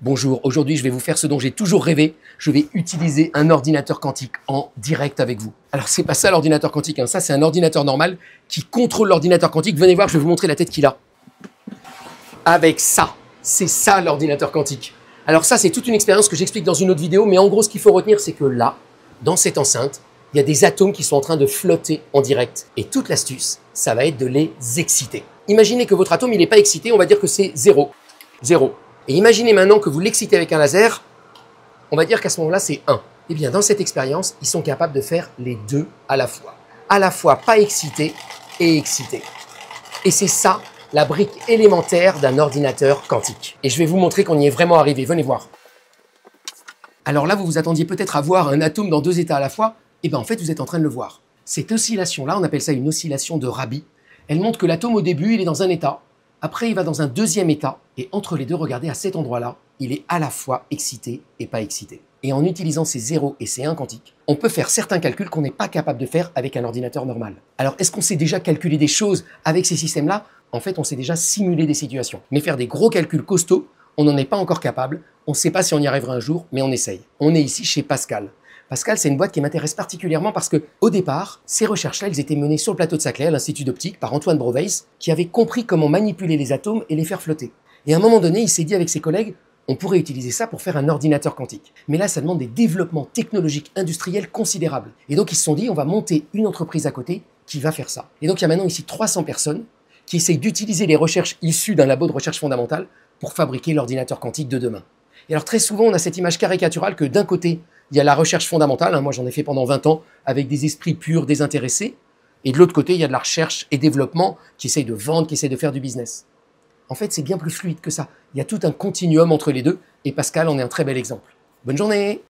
Bonjour, aujourd'hui je vais vous faire ce dont j'ai toujours rêvé, je vais utiliser un ordinateur quantique en direct avec vous. Alors c'est pas ça l'ordinateur quantique, hein. Ça c'est un ordinateur normal qui contrôle l'ordinateur quantique. Venez voir, je vais vous montrer la tête qu'il a. Avec ça, c'est ça l'ordinateur quantique. Alors ça c'est toute une expérience que j'explique dans une autre vidéo, mais en gros ce qu'il faut retenir c'est que là, dans cette enceinte, il y a des atomes qui sont en train de flotter en direct. Et toute l'astuce, ça va être de les exciter. Imaginez que votre atome il n'est pas excité, on va dire que c'est 0. 0. Et imaginez maintenant que vous l'excitez avec un laser, on va dire qu'à ce moment-là, c'est 1. Eh bien, dans cette expérience, ils sont capables de faire les deux à la fois. À la fois pas excité et excité. Et c'est ça, la brique élémentaire d'un ordinateur quantique. Et je vais vous montrer qu'on y est vraiment arrivé. Venez voir. Alors là, vous vous attendiez peut-être à voir un atome dans deux états à la fois. Eh bien, en fait, vous êtes en train de le voir. Cette oscillation-là, on appelle ça une oscillation de Rabi. Elle montre que l'atome, au début, il est dans un état. Après, il va dans un deuxième état, et entre les deux, regardez, à cet endroit-là, il est à la fois excité et pas excité. Et en utilisant ces 0 et ces 1 quantiques, on peut faire certains calculs qu'on n'est pas capable de faire avec un ordinateur normal. Alors, est-ce qu'on sait déjà calculer des choses avec ces systèmes-là? En fait, on sait déjà simuler des situations. Mais faire des gros calculs costauds, on n'en est pas encore capable. On ne sait pas si on y arrivera un jour, mais on essaye. On est ici chez Pascal. Pascal, c'est une boîte qui m'intéresse particulièrement parce que, au départ, ces recherches-là, elles étaient menées sur le plateau de Saclay, à l'Institut d'optique, par Antoine Broveis, qui avait compris comment manipuler les atomes et les faire flotter. Et à un moment donné, il s'est dit avec ses collègues, on pourrait utiliser ça pour faire un ordinateur quantique. Mais là, ça demande des développements technologiques industriels considérables. Et donc, ils se sont dit, on va monter une entreprise à côté qui va faire ça. Et donc, il y a maintenant ici 300 personnes qui essayent d'utiliser les recherches issues d'un labo de recherche fondamentale pour fabriquer l'ordinateur quantique de demain. Et alors, très souvent, on a cette image caricaturale que d'un côté, il y a la recherche fondamentale, hein, moi j'en ai fait pendant 20 ans, avec des esprits purs, désintéressés. Et de l'autre côté, il y a de la recherche et développement qui essayent de vendre, qui essayent de faire du business. En fait, c'est bien plus fluide que ça. Il y a tout un continuum entre les deux, et Pascal en est un très bel exemple. Bonne journée!